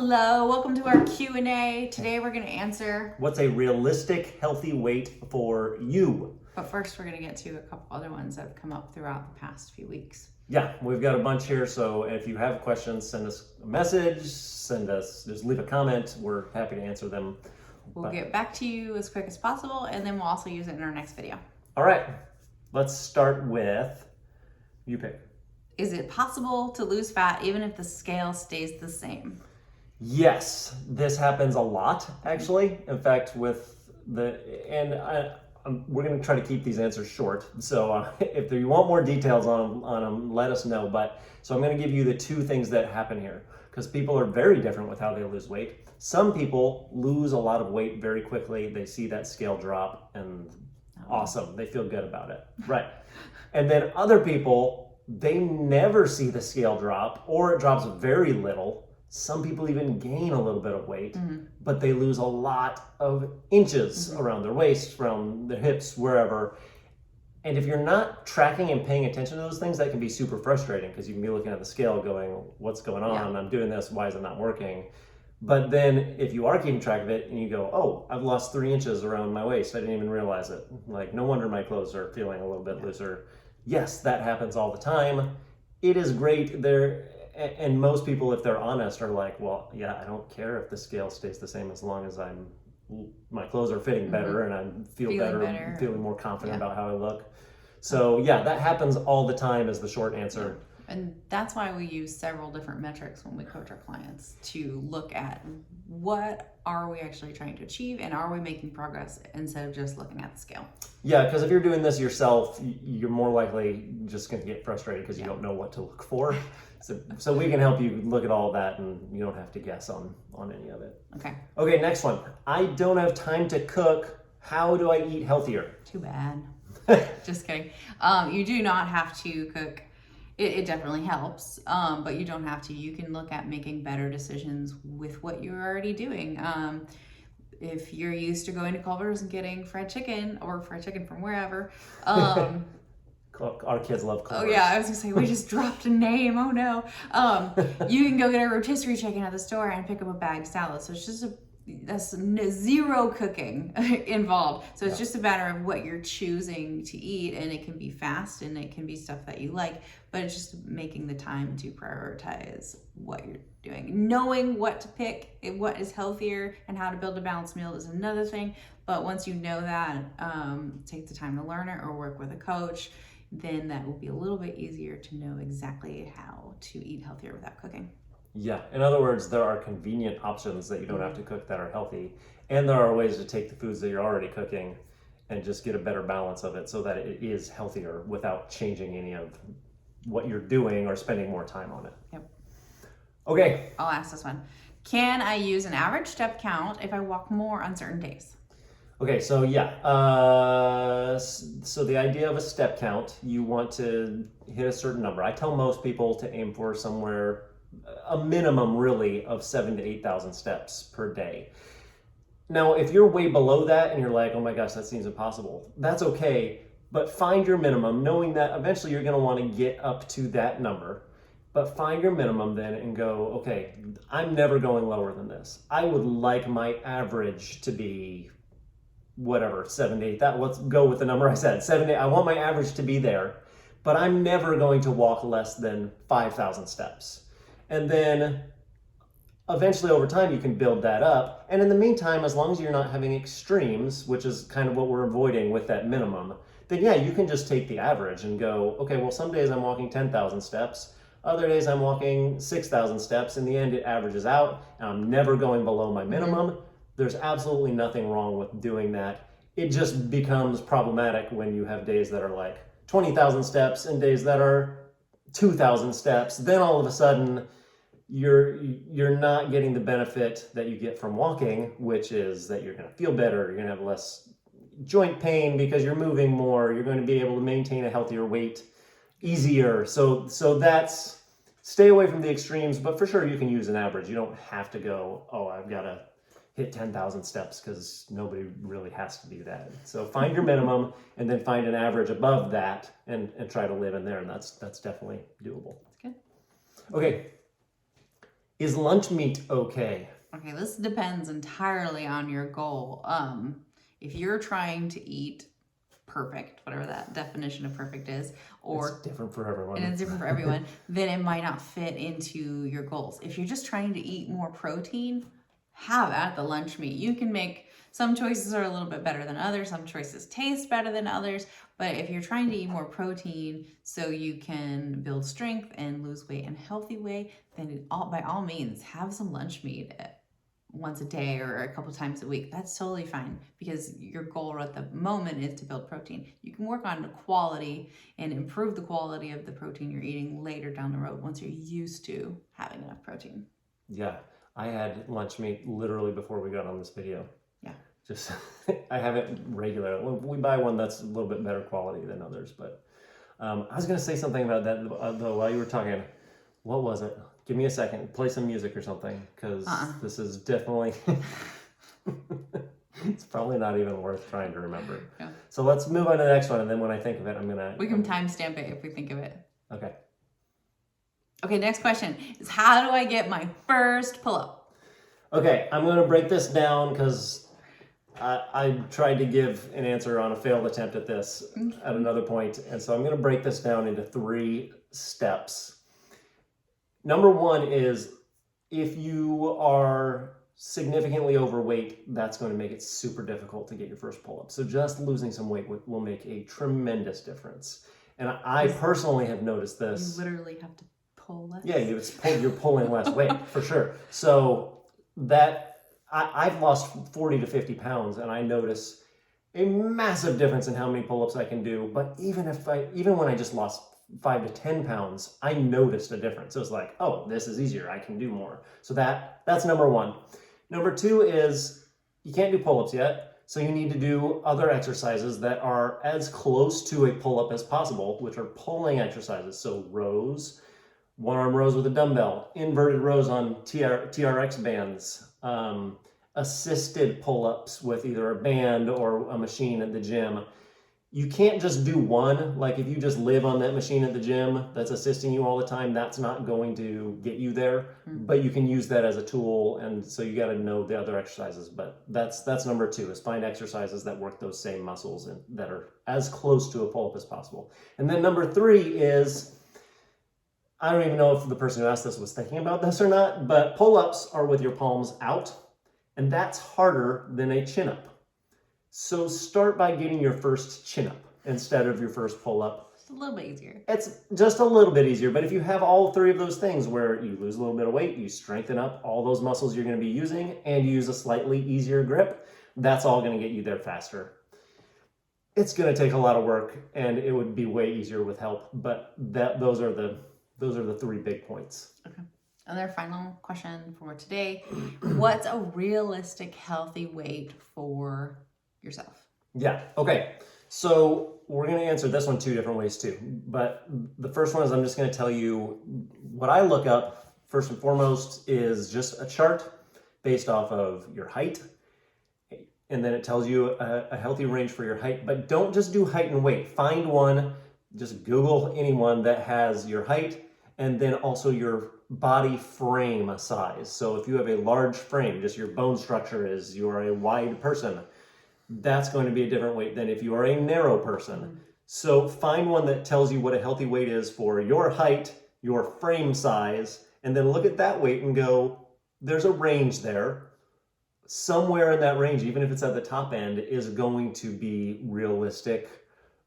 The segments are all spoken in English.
Hello, welcome to our Q&A. Today we're going to answer, what's a realistic healthy weight for you? but first we're going to get to a couple other ones that have come up throughout the past few weeks. Yeah, we've got a bunch here, so if you have questions, send us a message, just leave a comment. We're happy to answer them. We'll get back to you as quick as possible, and then we'll also use it in our next video. All right, let's start with, you pick. Is it possible to lose fat even if the scale stays the same? Yes, this happens a lot, actually. In fact, we're going to try to keep these answers short. So if you want more details on them, let us know. So I'm going to give you the two things that happen here, because people are very different with how they lose weight. Some people lose a lot of weight very quickly. They see that scale drop and awesome, they feel good about it. Right. And then other people, they never see the scale drop, or it drops very little. Some people even gain a little bit of weight, but they lose a lot of inches around their waist, around their hips, wherever. And if you're not tracking and paying attention to those things, that can be super frustrating, because you can be looking at the scale going, what's going on? Yeah. I'm doing this, why is it not working? But then if you are keeping track of it and you go, oh, I've lost 3 inches around my waist, I didn't even realize it. Like, no wonder my clothes are feeling a little bit looser. Yes, that happens all the time. It is great there. And most people, if they're honest, are like, well, yeah, I don't care if the scale stays the same as long as my clothes are fitting better and I feel better, feeling more confident about how I look. So yeah, that happens all the time is the short answer. And that's why we use several different metrics when we coach our clients to look at what are we actually trying to achieve and are we making progress instead of just looking at the scale. Yeah, because if you're doing this yourself, you're more likely just going to get frustrated because you don't know what to look for. So we can help you look at all of that, and you don't have to guess on any of it. Okay, next one. I don't have time to cook. How do I eat healthier? Too bad. Just kidding. You do not have to cook. It definitely helps, but you don't have to. You can look at making better decisions with what you're already doing. If you're used to going to Culver's and getting fried chicken from wherever, our kids love Culver's. Oh yeah, I was gonna say, we just dropped a name. Oh no. You can go get a rotisserie chicken at the store and pick up a bag salad. So it's just that's zero cooking involved. So it's just a matter of what you're choosing to eat, and it can be fast and it can be stuff that you like, but it's just making the time to prioritize what you're doing. Knowing what to pick, what is healthier, and how to build a balanced meal is another thing. But once you know that, take the time to learn it or work with a coach, then that will be a little bit easier to know exactly how to eat healthier without cooking. Yeah, in other words, there are convenient options that you don't have to cook that are healthy, and there are ways to take the foods that you're already cooking and just get a better balance of it so that it is healthier without changing any of what you're doing or spending more time on it. Yep. Okay. I'll ask this one. Can I use an average step count if I walk more on certain days? Okay, so yeah, so the idea of a step count, you want to hit a certain number. I tell most people to aim for somewhere, a minimum really, of 7,000 to 8,000 steps per day. Now, if you're way below that and you're like, oh my gosh, that seems impossible, that's okay, but find your minimum, knowing that eventually you're gonna wanna get up to that number. But find your minimum then and go, okay, I'm never going lower than this. I would like my average to be whatever, 7 to 8, let's go with the number I said, 7 to 8. I want my average to be there, but I'm never going to walk less than 5,000 steps. And then eventually over time you can build that up. And in the meantime, as long as you're not having extremes, which is kind of what we're avoiding with that minimum, then yeah, you can just take the average and go, okay, well, some days I'm walking 10,000 steps, other days I'm walking 6,000 steps. In the end, it averages out, and I'm never going below my minimum. There's absolutely nothing wrong with doing that. It just becomes problematic when you have days that are like 20,000 steps and days that are 2,000 steps. Then all of a sudden, you're not getting the benefit that you get from walking, which is that you're going to feel better, you're going to have less joint pain because you're moving more, you're going to be able to maintain a healthier weight easier. So that's, stay away from the extremes, but for sure you can use an average. You don't have to go, oh, I've got to hit 10,000 steps, because nobody really has to do that. So find your minimum and then find an average above that and try to live in there. And that's definitely doable. That's good. Okay. Is lunch meat okay? Okay, this depends entirely on your goal. If you're trying to eat perfect, whatever that definition of perfect is, or It's different for everyone. and it's different for everyone, then it might not fit into your goals. If you're just trying to eat more protein, have at the lunch meat. You can make some choices are a little bit better than others, some choices taste better than others, but if you're trying to eat more protein so you can build strength and lose weight in a healthy way, then by all means, have some lunch meat once a day or a couple times a week. That's totally fine because your goal at the moment is to build protein. You can work on the quality and improve the quality of the protein you're eating later down the road once you're used to having enough protein. Yeah, I had lunch meat literally before we got on this video. Yeah. Just, I have it regular. We buy one that's a little bit better quality than others, but I was going to say something about that though while you were talking. What was it? Give me a second. Play some music or something, because this is definitely, it's probably not even worth trying to remember. Yeah. So let's move on to the next one, and then when I think of it, I'm going to... We can timestamp it if we think of it. Okay. Okay, next question is how do I get my first pull-up? Okay, I'm going to break this down because I tried to give an answer on a failed attempt at this at another point, and so I'm going to break this down into 3 steps. Number 1 is if you are significantly overweight, that's going to make it super difficult to get your first pull-up. So just losing some weight will make a tremendous difference. And I personally have noticed this. You literally have to pull less. Yeah, you're pulling less weight for sure. So that I've lost 40 to 50 pounds, and I notice a massive difference in how many pull-ups I can do. But even when I just lost 5 to 10 pounds, I noticed a difference. It was like, oh, this is easier. I can do more. So that's number 1. Number 2 is you can't do pull-ups yet. So you need to do other exercises that are as close to a pull-up as possible, which are pulling exercises. So rows, 1-arm rows with a dumbbell, inverted rows on TRX bands, assisted pull-ups with either a band or a machine at the gym. You can't just do one. Like if you just live on that machine at the gym that's assisting you all the time, that's not going to get you there. But you can use that as a tool, and so you got to know the other exercises. But that's number 2, is find exercises that work those same muscles and that are as close to a pull-up as possible. And then number 3 is, I don't even know if the person who asked this was thinking about this or not, but pull-ups are with your palms out, and that's harder than a chin-up. So start by getting your first chin-up instead of your first pull-up. It's a little bit easier. It's just a little bit easier, but if you have all 3 of those things where you lose a little bit of weight, you strengthen up all those muscles you're going to be using, and you use a slightly easier grip, that's all going to get you there faster. It's going to take a lot of work, and it would be way easier with help, but those are the 3 big points. Okay. And our final question for today, what's a realistic healthy weight for yourself? Yeah, okay. So we're going to answer this one 2 different ways too. But the first one is I'm just going to tell you what I look up first and foremost is just a chart based off of your height. And then it tells you a healthy range for your height. But don't just do height and weight. Find one, just Google anyone that has your height and then also your body frame size. So if you have a large frame, just your bone structure is you are a wide person, that's going to be a different weight than if you are a narrow person. So find one that tells you what a healthy weight is for your height, your frame size, and then look at that weight and go, there's a range there. Somewhere in that range, even if it's at the top end, is going to be realistic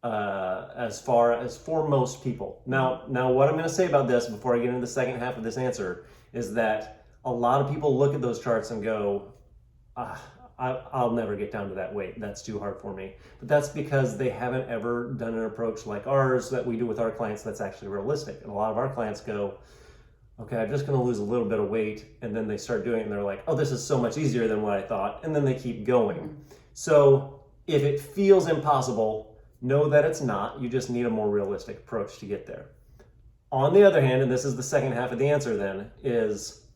as far as for most people. Now what I'm going to say about this before I get into the second half of this answer is that a lot of people look at those charts and go, I'll never get down to that weight. That's too hard for me. But that's because they haven't ever done an approach like ours that we do with our clients that's actually realistic. And a lot of our clients go, okay, I'm just going to lose a little bit of weight. And then they start doing it and they're like, oh, this is so much easier than what I thought. And then they keep going. So if it feels impossible, know that it's not. You just need a more realistic approach to get there. On the other hand, and this is the second half of the answer then, is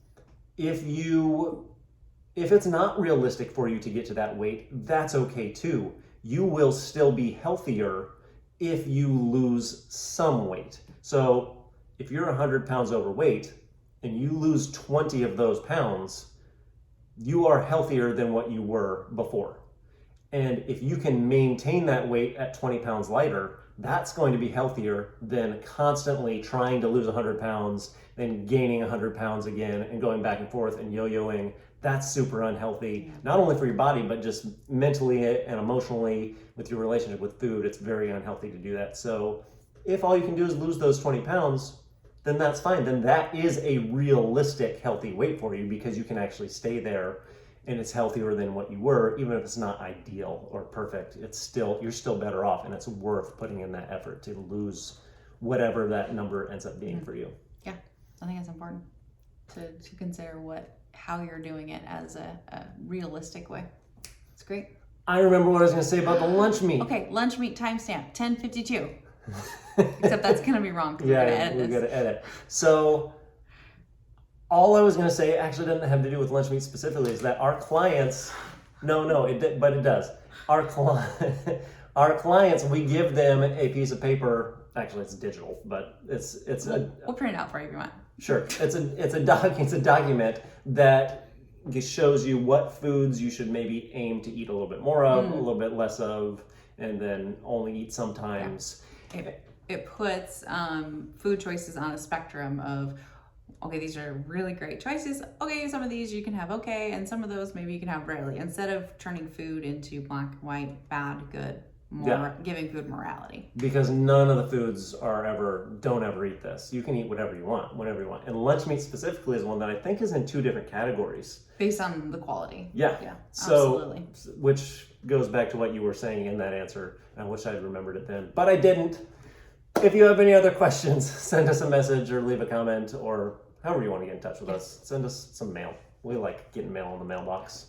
if it's not realistic for you to get to that weight, that's okay too. You will still be healthier if you lose some weight. So if you're 100 pounds overweight, and you lose 20 of those pounds, you are healthier than what you were before. And if you can maintain that weight at 20 pounds lighter, that's going to be healthier than constantly trying to lose 100 pounds, then gaining 100 pounds again and going back and forth and yo-yoing. That's super unhealthy, not only for your body, but just mentally and emotionally with your relationship with food. It's very unhealthy to do that. So if all you can do is lose those 20 pounds, then that's fine. Then that is a realistic healthy weight for you, because you can actually stay there and it's healthier than what you were. Even if it's not ideal or perfect, you're still better off, and it's worth putting in that effort to lose whatever that number ends up being for you. Yeah, I think it's important to consider how you're doing it as a realistic way. It's great. I remember what I was going to say about the lunch meat. Okay, lunch meat timestamp 10:52. Except that's going to be wrong because Yeah, we're going to edit. So all I was going to say actually doesn't have to do with lunch meat specifically, is that our clients, but it does. Our clients, we give them a piece of paper. Actually, it's digital, but we'll print it out for you if you want. Sure. It's a document that shows you what foods you should maybe aim to eat a little bit more of, a little bit less of, and then only eat sometimes. Yeah. It puts food choices on a spectrum of, okay, these are really great choices. Okay, some of these you can have okay, and some of those maybe you can have rarely. Instead of turning food into black and white, bad, good, giving food morality. Because none of the foods don't ever eat this. You can eat whatever you want, whenever you want. And lunch meat specifically is one that I think is in 2 different categories. Based on the quality. Yeah. So, absolutely. Which goes back to what you were saying in that answer. I wish I'd remembered it then, but I didn't. If you have any other questions, send us a message or leave a comment, or however you want to get in touch with us. Send us some mail. We like getting mail in the mailbox.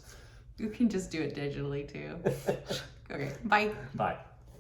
You can just do it digitally too. Okay, bye. Bye.